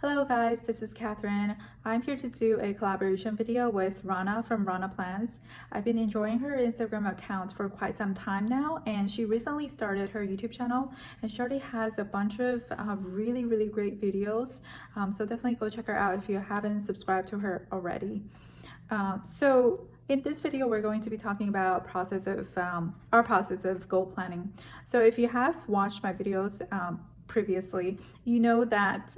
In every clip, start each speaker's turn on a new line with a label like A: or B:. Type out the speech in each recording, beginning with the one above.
A: Hello guys, this is Catherine. I'm here to do a collaboration video with Rana from Rana Plans. I've been enjoying her Instagram account for quite some time now, and she recently started her YouTube channel, and she already has a bunch of really great videos. So definitely go check her out if you haven't subscribed to her already. So in this video, we're going to be talking about our process of goal planning. So if you have watched my videos previously, you know that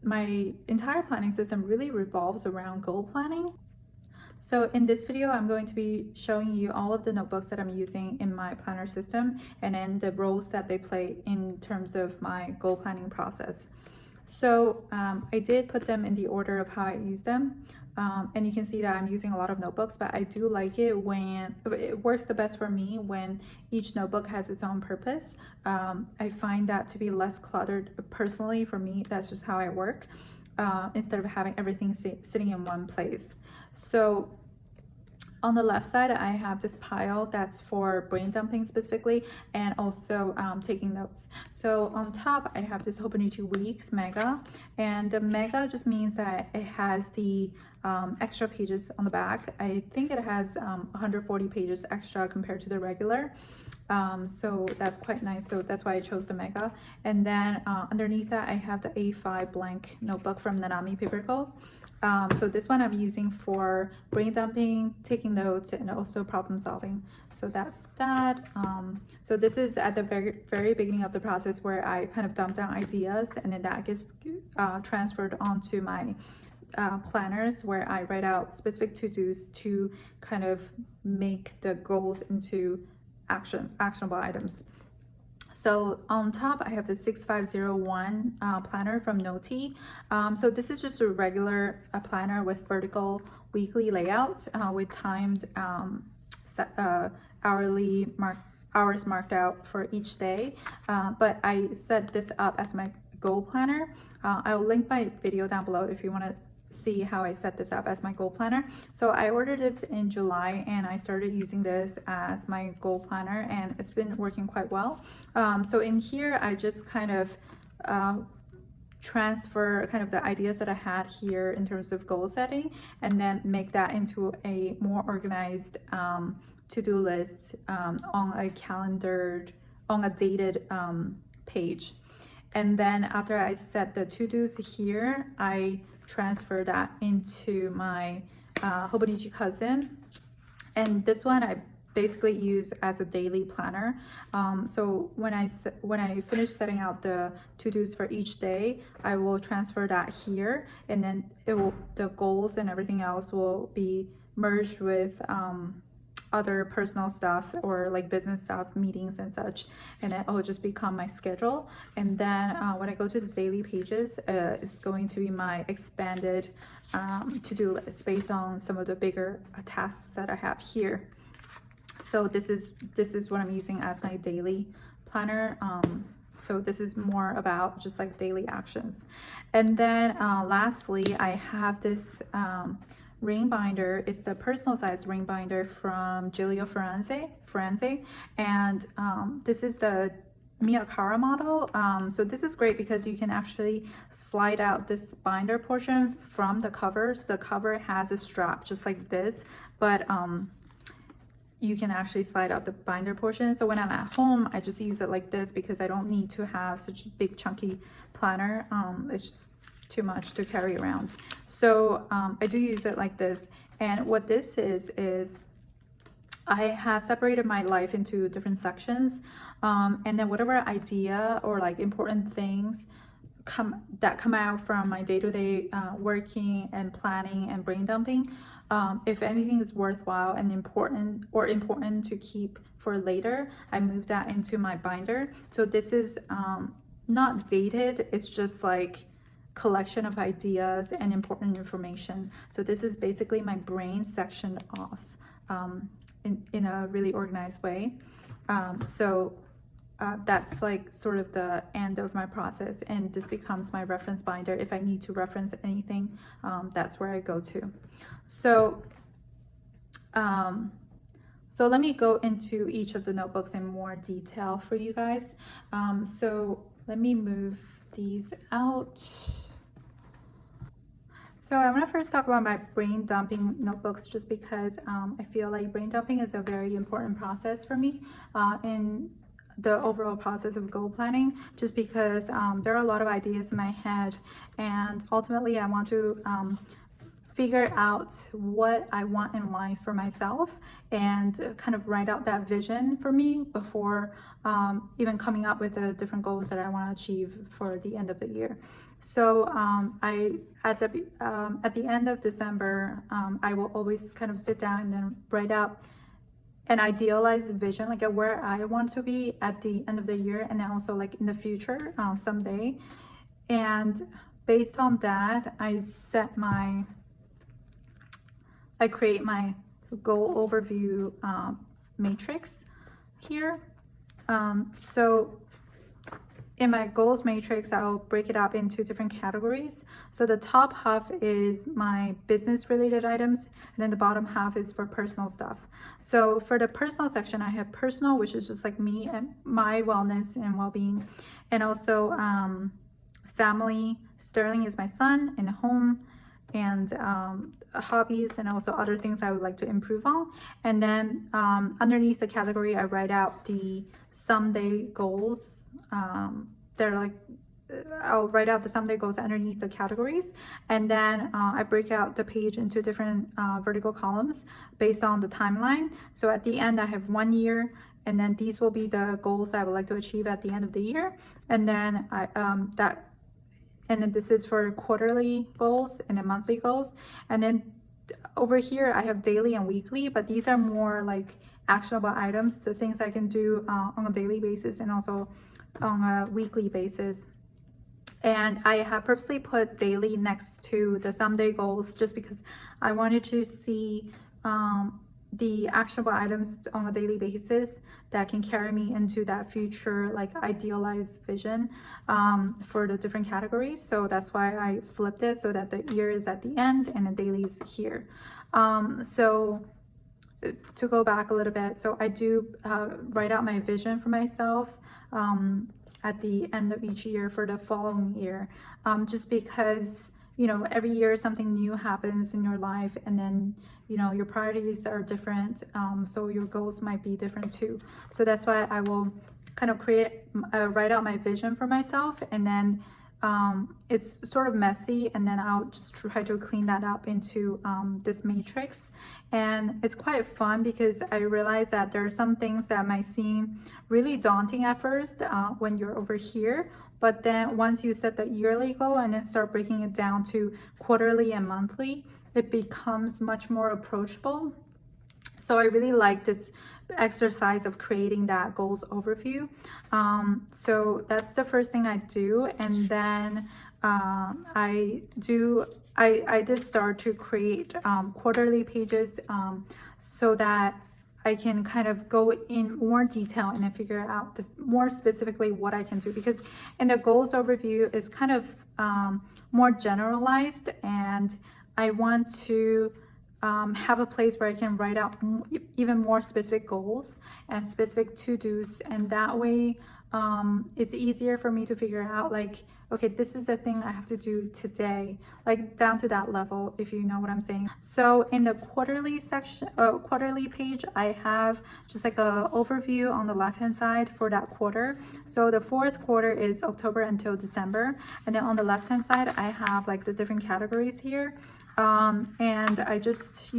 A: my entire planning system really revolves around goal planning. So in this video, I'm going to be showing you all of the notebooks that I'm using in my planner system and then the roles that they play in terms of my goal planning process. So I did put them in the order of how I use them. And you can see that I'm using a lot of notebooks, but I do like it when it works the best for me when each notebook has its own purpose. I find that to be less cluttered personally. For me, that's just how I work, instead of having everything sitting in one place. So on the left side, I have this pile that's for brain dumping specifically, and also taking notes. So on top, I have this Hobonichi Weeks Mega, and the Mega just means that it has the extra pages on the back. I think it has 140 pages extra compared to the regular. So that's quite nice. So that's why I chose the Mega. And then underneath that, I have the A5 blank notebook from Nanami Paper Co. So this one I'm using for brain dumping, taking notes, and also problem solving. So that's that. So this is at the very beginning of the process where I kind of dump down ideas, and then that gets transferred onto my planners, where I write out specific to-dos to kind of make the goals into actionable items. So on top, I have the 6501 planner from Nolty. So this is just a regular planner with vertical weekly layout with timed hours marked out for each day. But I set this up as my goal planner. I'll link my video down below if you want to see how I set this up as my goal planner. So I ordered this in July, and I started using this as my goal planner, and it's been working quite well. So in here, I just kind of transfer kind of the ideas that I had here in terms of goal setting, and then make that into a more organized to-do list on a dated page. And then after I set the to-dos here, I transfer that into my Hobonichi Cousin, and this one I basically use as a daily planner. So when I finish setting out the to-dos for each day, I will transfer that here, and then the goals and everything else will be merged with other personal stuff or like business stuff, meetings and such, and it will just become my schedule. And then when I go to the daily pages, it's going to be my expanded to-do list based on some of the bigger tasks that I have here. So this is what I'm using as my daily planner. So this is more about just like daily actions. And then lastly, I have this ring binder. It's the personal size ring binder from Giulio Firenze, and this is the Miyakara model. So this is great because you can actually slide out this binder portion from the cover. So the cover has a strap just like this, but you can actually slide out the binder portion. So when I'm at home, I just use it like this because I don't need to have such a big chunky planner. It's just too much to carry around. So I do use it like this. And what this is I have separated my life into different sections, and then whatever idea or like important things come out from my day-to-day working and planning and brain dumping, if anything is worthwhile and important to keep for later, I move that into my binder. So this is not dated, it's just like collection of ideas and important information. So this is basically my brain sectioned off in a really organized way. That's like sort of the end of my process, and this becomes my reference binder. If I need to reference anything, that's where I go to. So let me go into each of the notebooks in more detail for you guys. So let me move these out. So I want to first talk about my brain dumping notebooks, just because I feel like brain dumping is a very important process for me in the overall process of goal planning, just because there are a lot of ideas in my head, and ultimately I want to figure out what I want in life for myself and kind of write out that vision for me before even coming up with the different goals that I want to achieve for the end of the year. So at the end of December, I will always kind of sit down and then write out an idealized vision, like where I want to be at the end of the year, and then also like in the future someday. And based on that, I create my goal overview matrix here. So in my goals matrix, I'll break it up into different categories. So the top half is my business related items, and then the bottom half is for personal stuff. So for the personal section, I have personal, which is just like me and my wellness and well-being, and also family. Sterling is my son, and home, and hobbies, and also other things I would like to improve on. And then underneath the category, I write out the someday goals. They're like, I'll write out the someday goals underneath the categories, and then I break out the page into different vertical columns based on the timeline. So at the end, I have 1 year, and then these will be the goals I would like to achieve at the end of the year. And then this is for quarterly goals and then monthly goals. And then over here, I have daily and weekly, but these are more like actionable items, the things I can do on a daily basis and also on a weekly basis. And I have purposely put daily next to the someday goals, just because I wanted to see the actionable items on a daily basis that can carry me into that future like idealized vision for the different categories. So that's why I flipped it, so that the year is at the end and the daily is here. So to go back a little bit, so I do write out my vision for myself at the end of each year for the following year, just because, you know, every year something new happens in your life, and then, you know, your priorities are different, so your goals might be different too. So that's why I will kind of write out my vision for myself, and then it's sort of messy, and then I'll just try to clean that up into this matrix. And it's quite fun, because I realize that there are some things that might seem really daunting at first when you're over here, but then once you set the yearly goal and then start breaking it down to quarterly and monthly, it becomes much more approachable. So I really like this exercise of creating that goals overview. So that's the first thing I do. And then I did start to create quarterly pages so that I can kind of go in more detail and then figure out this more specifically what I can do, because in the goals overview is kind of more generalized, and I want to have a place where I can write out even more specific goals and specific to-dos, and that way it's easier for me to figure out, like, okay, this is the thing I have to do today, like down to that level, if you know what I'm saying. So in the quarterly section, quarterly page, I have just like a overview on the left hand side for that quarter. So the fourth quarter is October until December, and then on the left hand side, I have like the different categories here. And I just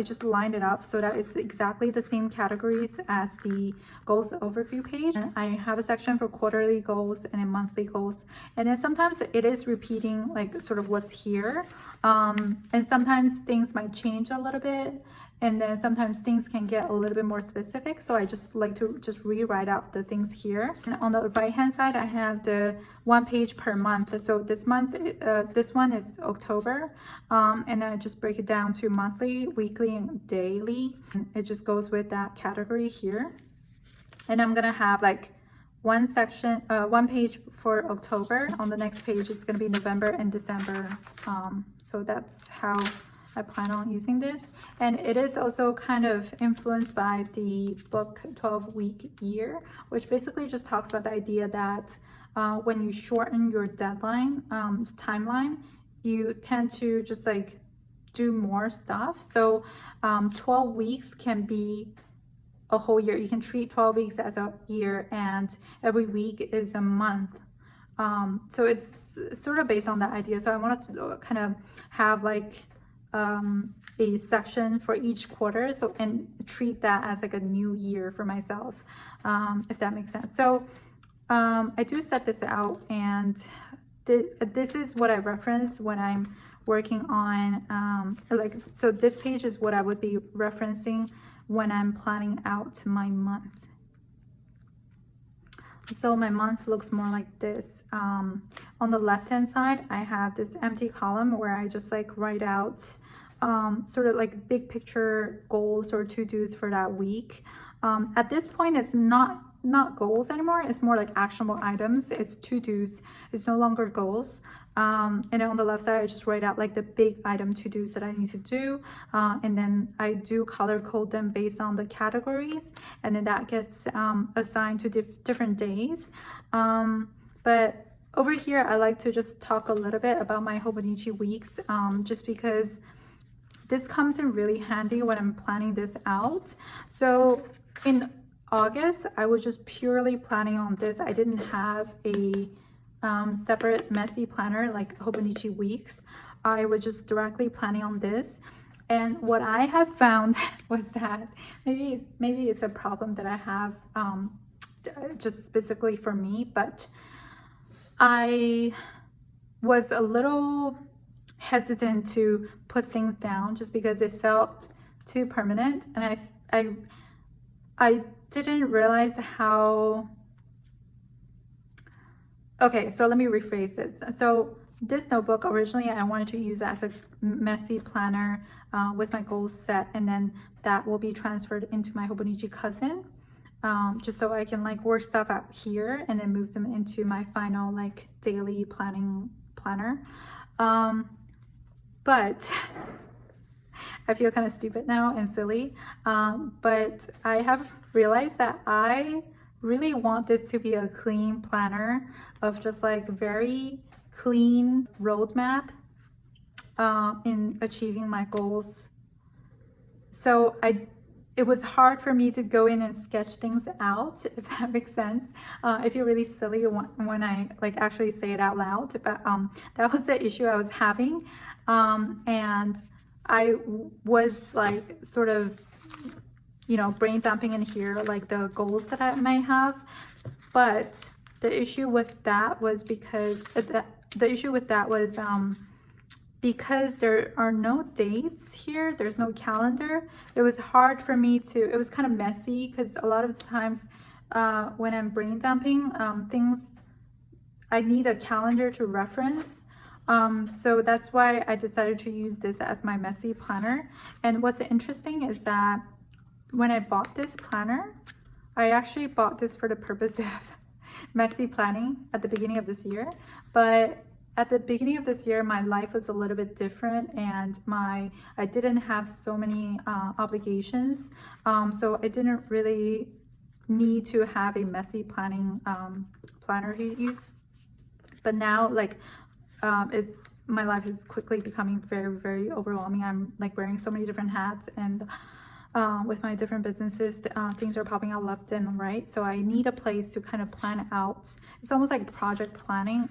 A: just lined it up so that it's exactly the same categories as the goals overview page. And I have a section for quarterly goals and then monthly goals. And then sometimes it is repeating like sort of what's here. And sometimes things might change a little bit. And then sometimes things can get a little bit more specific. So I just like to just rewrite out the things here. And on the right hand side, I have the 1 page per month. So this month, this one is October. And then I just break it down to monthly, weekly, and daily. And it just goes with that category here. And I'm gonna have like one section, 1 page for October. On the next page, it's gonna be November and December. So that's how I plan on using this. And it is also kind of influenced by the book 12-week year, which basically just talks about the idea that when you shorten your deadline timeline, you tend to just like do more stuff. So 12 weeks can be a whole year. You can treat 12 weeks as a year, and every week is a month. So it's sort of based on that idea. So I wanted to kind of have like a section for each quarter, so and treat that as like a new year for myself, if that makes sense. So I do set this out, and this is what I reference when I'm working on like, so this page is what I would be referencing when I'm planning out my month. So my month looks more like this. On the left hand side, I have this empty column where I just like write out sort of like big picture goals or to-dos for that week. At this point, it's not goals anymore. It's more like actionable items. It's to-dos. It's no longer goals. And then on the left side, I just write out like the big item to-dos that I need to do. And then I do color code them based on the categories. And then that gets assigned to different days. But over here, I like to just talk a little bit about my Hobonichi weeks, just because this comes in really handy when I'm planning this out. So in August, I was just purely planning on this. I didn't have a separate messy planner like Hobonichi weeks. I was just directly planning on this. And what I have found was that maybe it's a problem that I have just specifically for me, but I was a little hesitant to put things down just because it felt too permanent, and I didn't realize how. Okay, so let me rephrase this. So this notebook, originally I wanted to use it as a messy planner with my goals set, and then that will be transferred into my Hobonichi cousin, just so I can like work stuff out here and then move them into my final like daily planning planner. But I feel kind of stupid now and silly, but I have realized that I really want this to be a clean planner of just like very clean roadmap in achieving my goals. So it was hard for me to go in and sketch things out, if that makes sense. I feel really silly when I like actually say it out loud, but that was the issue I was having. And I was like sort of, you know, brain dumping in here like the goals that I might have. But the issue with that was because because there are no dates here, there's no calendar. It was hard for me to, it was kind of messy because a lot of times when I'm brain dumping things, I need a calendar to reference. So that's why I decided to use this as my messy planner. And what's interesting is that when I bought this planner, I actually bought this for the purpose of messy planning at the beginning of this year. But at the beginning of this year, my life was a little bit different, and I didn't have so many obligations. So I didn't really need to have a messy planning planner to use. But now, like, my life is quickly becoming very, very overwhelming. I'm like wearing so many different hats, and with my different businesses, things are popping out left and right. So I need a place to kind of plan out. It's almost like project planning.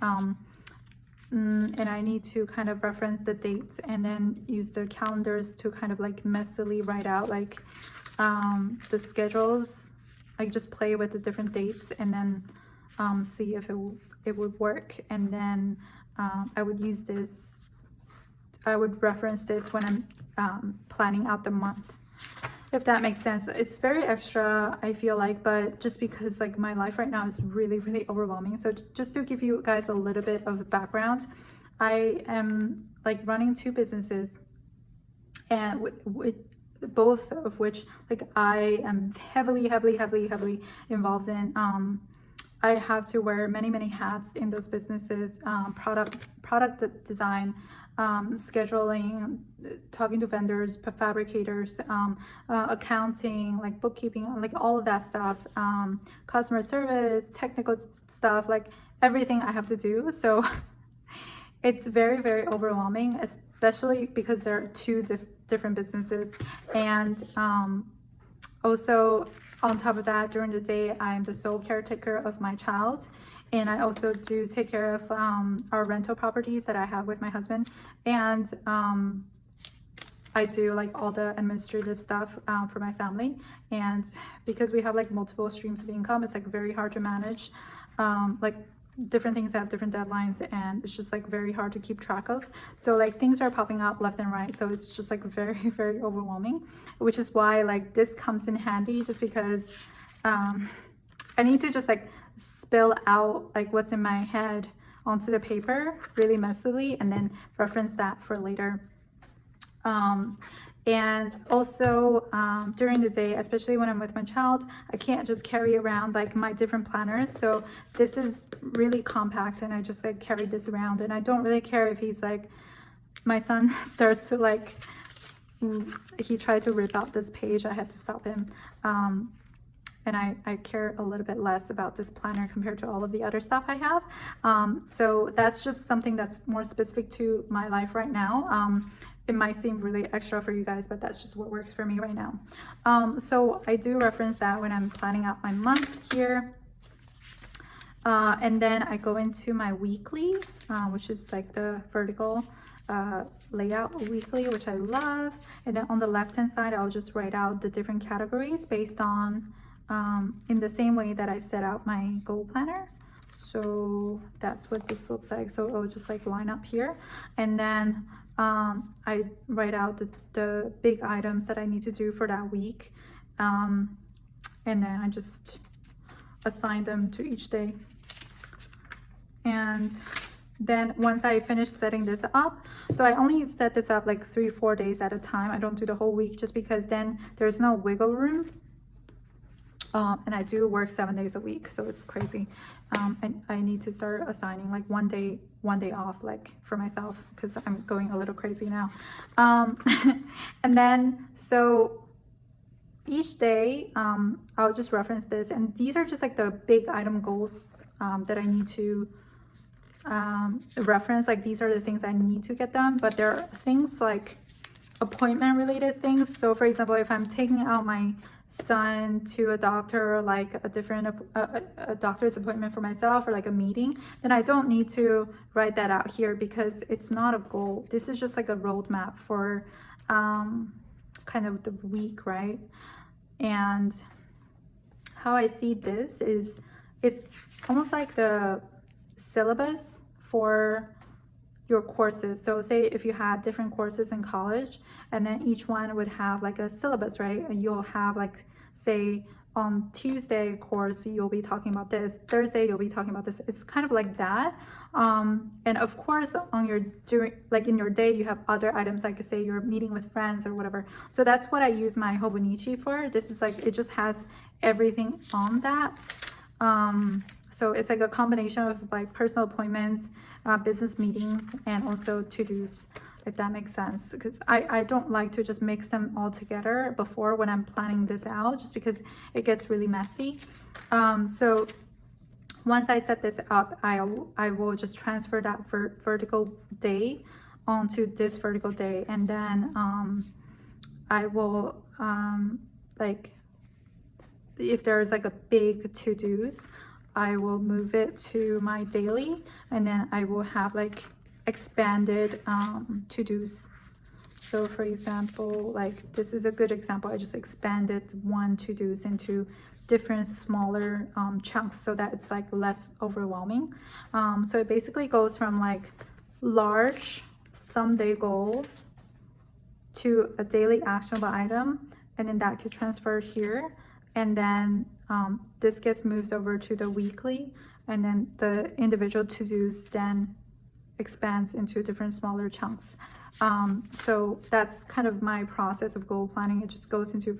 A: And I need to kind of reference the dates and then use the calendars to kind of like messily write out like the schedules. I just play with the different dates and then see if it would work. And then I would use this, I would reference this when I'm planning out the month, if that makes sense. It's very extra, I feel like, but just because like my life right now is really, really overwhelming. So just to give you guys a little bit of background, I am like running 2 businesses, and with both of which like I am heavily involved in. I have to wear many hats in those businesses, product design, scheduling, talking to vendors, fabricators, accounting, like bookkeeping, like all of that stuff, customer service, technical stuff, like everything I have to do. So it's very, very overwhelming, especially because there are two different businesses. And also on top of that, during the day, I'm the sole caretaker of my child. And I also do take care of our rental properties that I have with my husband. And I do like all the administrative stuff for my family. And because we have like multiple streams of income, it's like very hard to manage. Like different things have different deadlines, and it's just like very hard to keep track of. So like things are popping up left and right. So it's just like very, very overwhelming, which is why like this comes in handy, just because I need to just like spill out like what's in my head onto the paper really messily, and then reference that for later. And also during the day, especially when I'm with my child, I can't just carry around like my different planners. So this is really compact, and I just like carry this around, and I don't really care if he's like, my son starts to like, he tried to rip out this page. I had to stop him. And I care a little bit less about this planner compared to all of the other stuff I have. So that's just something that's more specific to my life right now. It might seem really extra for you guys, but that's just what works for me right now. So I do reference that when I'm planning out my month here. And then I go into my weekly, which is like the vertical layout weekly, which I love. And then on the left hand side, I'll just write out the different categories based on in the same way that I set out my goal planner. So that's what this looks like. So it'll just like line up here, and then I write out the big items that I need to do for that week, and then I just assign them to each day. And then once I finish setting this up, so I only set this up like 3-4 days at a time. I don't do the whole week, just because then there's no wiggle room. And I do work 7 days a week, so it's crazy. And I need to start assigning like one day off, like for myself, because I'm going a little crazy now. And then so each day I'll just reference this, and these are just like the big item goals that I need to reference. Like these are the things I need to get done, but there are things like appointment related things. So for example, if I'm taking out my son to a doctor, or like a different a doctor's appointment for myself, or like a meeting, then I don't need to write that out here, because it's not a goal. This is just like a roadmap for kind of the week, right? And how I see this is it's almost like the syllabus for your courses. So say if you had different courses in college, and then each one would have like a syllabus, right? And you'll have like, say on Tuesday course, you'll be talking about this, Thursday you'll be talking about this. It's kind of like that. And of course on your like in your day, you have other items, like say you're meeting with friends or whatever. So that's what I use my Hobonichi for. This is like, it just has everything on that. So it's like a combination of like personal appointments, business meetings, and also to-dos, if that makes sense. Because I don't like to just mix them all together before when I'm planning this out, just because it gets really messy. So once I set this up, I will just transfer that vertical day onto this vertical day, and then I will like, if there's like a big to-dos, I will move it to my daily, and then I will have like expanded to-dos. So for example, like this is a good example. I just expanded one to-dos into different smaller chunks, so that it's like less overwhelming. So it basically goes from like large someday goals to a daily actionable item, and then that gets transferred here, and then this gets moved over to the weekly, and then the individual to-dos then expands into different smaller chunks. So that's kind of my process of goal planning. It just goes into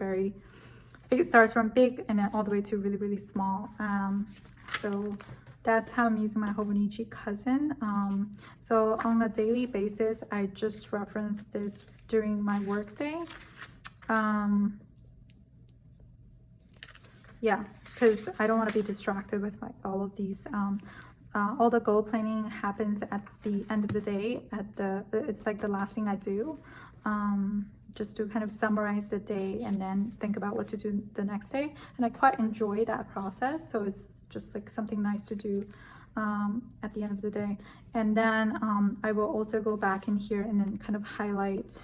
A: it starts from big and then all the way to really, really small. So that's how I'm using my Hobonichi cousin. So on a daily basis, I just reference this during my work day. Yeah, because I don't want to be distracted with like all of these all the goal planning happens at the end of the day. It's like the last thing I do, just to kind of summarize the day and then think about what to do the next day. And I quite enjoy that process, so it's just like something nice to do at the end of the day. And then I will also go back in here and then kind of highlight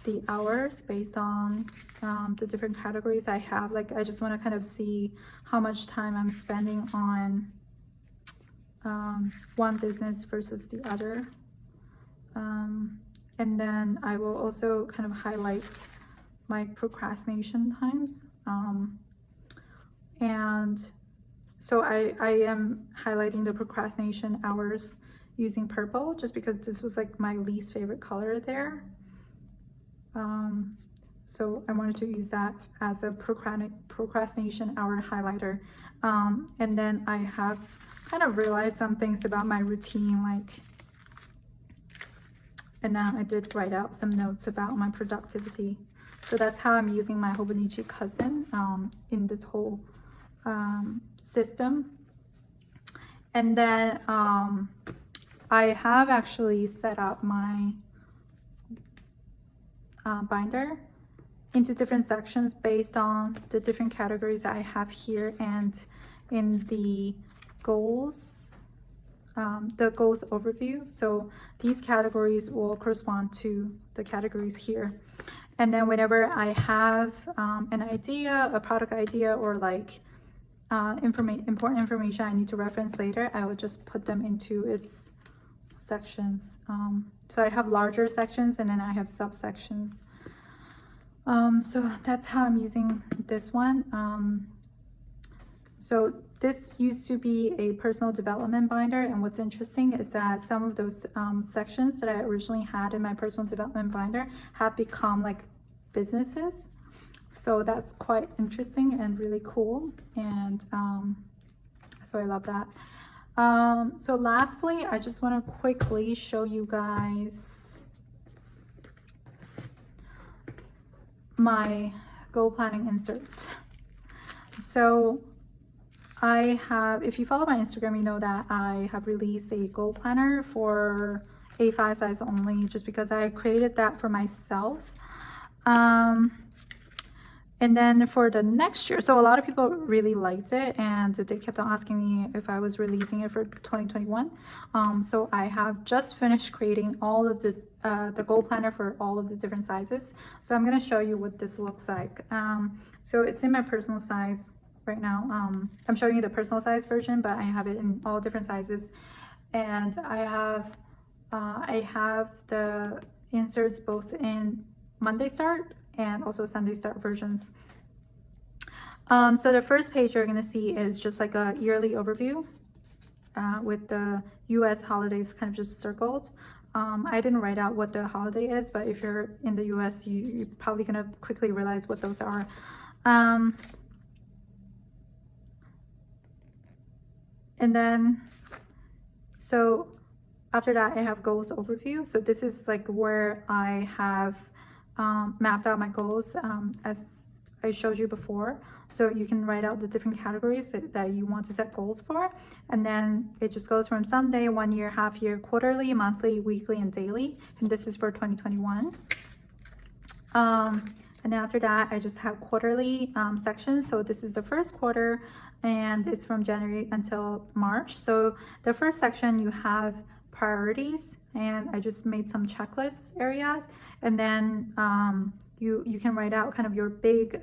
A: the hours based on the different categories I have. Like, I just want to kind of see how much time I'm spending on one business versus the other. And then I will also kind of highlight my procrastination times. And so I am highlighting the procrastination hours using purple, just because this was like my least favorite color there. So I wanted to use that as a procrastination hour highlighter. And then I have kind of realized some things about my routine, like, and then I did write out some notes about my productivity. So that's how I'm using my Hobonichi cousin in this whole system. And then I have actually set up my binder into different sections based on the different categories I have here, and in the goals overview. So these categories will correspond to the categories here. And then whenever I have an idea, a product idea, or like important information I need to reference later, I will just put them into its sections. So I have larger sections and then I have subsections. So that's how I'm using this one. So this used to be a personal development binder, and what's interesting is that some of those sections that I originally had in my personal development binder have become like businesses. So that's quite interesting and really cool, and so I love that. So lastly, I just want to quickly show you guys my goal planning inserts. So I have, if you follow my Instagram, you know that I have released a goal planner for A5 size only, just because I created that for myself. And then for the next year, so a lot of people really liked it and they kept on asking me if I was releasing it for 2021. So I have just finished creating all of the goal planner for all of the different sizes. So I'm going to show you what this looks like. So it's in my personal size right now. I'm showing you the personal size version, but I have it in all different sizes. And I have the inserts both in Monday start and also Sunday start versions. So the first page you're going to see is just like a yearly overview with the US holidays kind of just circled. I didn't write out what the holiday is, but if you're in the US, you're probably going to quickly realize what those are. And then, so after that, I have goals overview. So this is like where I have mapped out my goals as I showed you before. So you can write out the different categories that you want to set goals for. And then it just goes from Sunday, 1 year, half year, quarterly, monthly, weekly, and daily. And this is for 2021. And after that, I just have quarterly sections. So this is the first quarter, and it's from January until March. So the first section, you have priorities, and I just made some checklist areas. And then you can write out kind of your big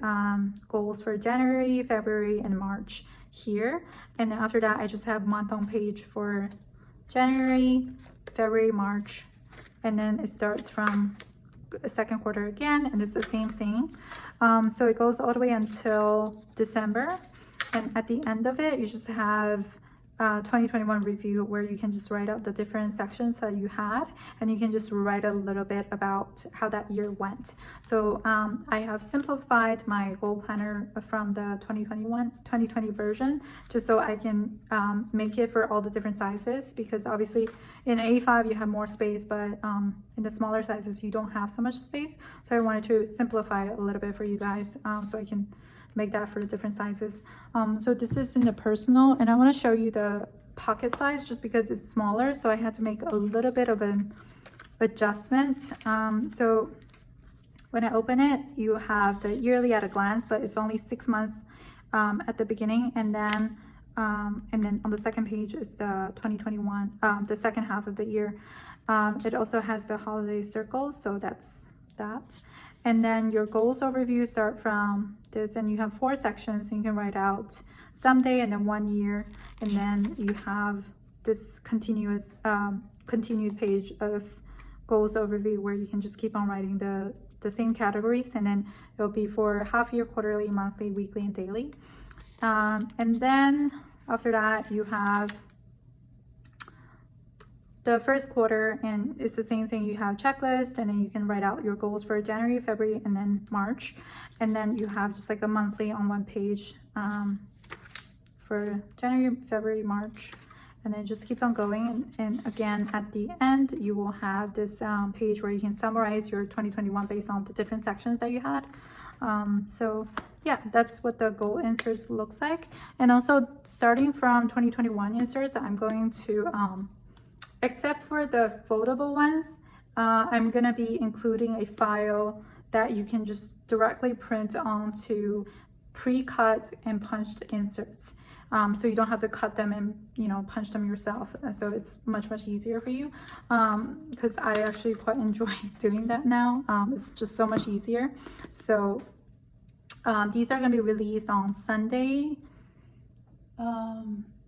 A: goals for January, February, and March here. And then after that, I just have month on page for January, February, March, and then it starts from second quarter again, and it's the same thing. So it goes all the way until December, and at the end of it you just have 2021 review, where you can just write out the different sections that you had, and you can just write a little bit about how that year went. So I have simplified my goal planner from the 2020 version, just so I can make it for all the different sizes, because obviously in A5 you have more space, but in the smaller sizes you don't have so much space. So I wanted to simplify it a little bit for you guys, so I can make that for the different sizes. So this is in the personal, and I want to show you the pocket size just because it's smaller, so I had to make a little bit of an adjustment. So when I open it, you have the yearly at a glance, but it's only 6 months at the beginning, and then on the second page is the 2021, the second half of the year. It also has the holiday circles, so that's that. And then your goals overview start from this, and you have 4 sections, and you can write out someday and then 1 year, and then you have this continuous continued page of goals overview where you can just keep on writing the same categories, and then it'll be for half year, quarterly, monthly, weekly, and daily. And then after that you have the first quarter, and it's the same thing. You have checklist, and then you can write out your goals for January, February, and then March, and then you have just like a monthly on one page for January, February, March, and then it just keeps on going. And again, at the end you will have this page where you can summarize your 2021 based on the different sections that you had. So yeah, that's what the goal inserts looks like. And also starting from 2021 inserts, I'm going to except for the foldable ones, I'm gonna be including a file that you can just directly print onto pre-cut and punched inserts. So you don't have to cut them and, you know, punch them yourself. So it's much easier for you, because I actually quite enjoy doing that now. It's just so much easier. So these are going to be released on Sunday,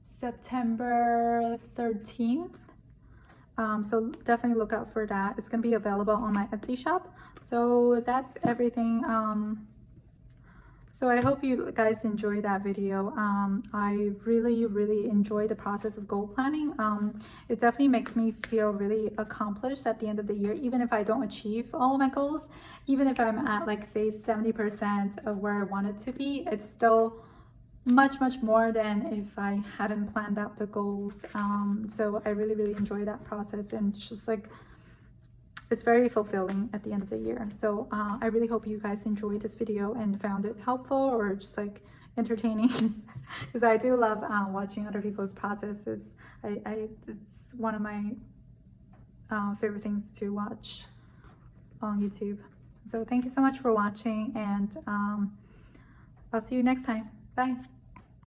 A: September 13th. So definitely look out for that. It's going to be available on my Etsy shop. So that's everything. So I hope you guys enjoyed that video. I really enjoy the process of goal planning. It definitely makes me feel really accomplished at the end of the year, even if I don't achieve all of my goals. Even if I'm at, like, say 70% of where I want it to be, it's still much more than if I hadn't planned out the goals. So I really enjoy that process, and it's just like, it's very fulfilling at the end of the year. So I really hope you guys enjoyed this video and found it helpful or just like entertaining, because I do love watching other people's processes. It's one of my favorite things to watch on YouTube. So thank you so much for watching, and I'll see you next time. Bye.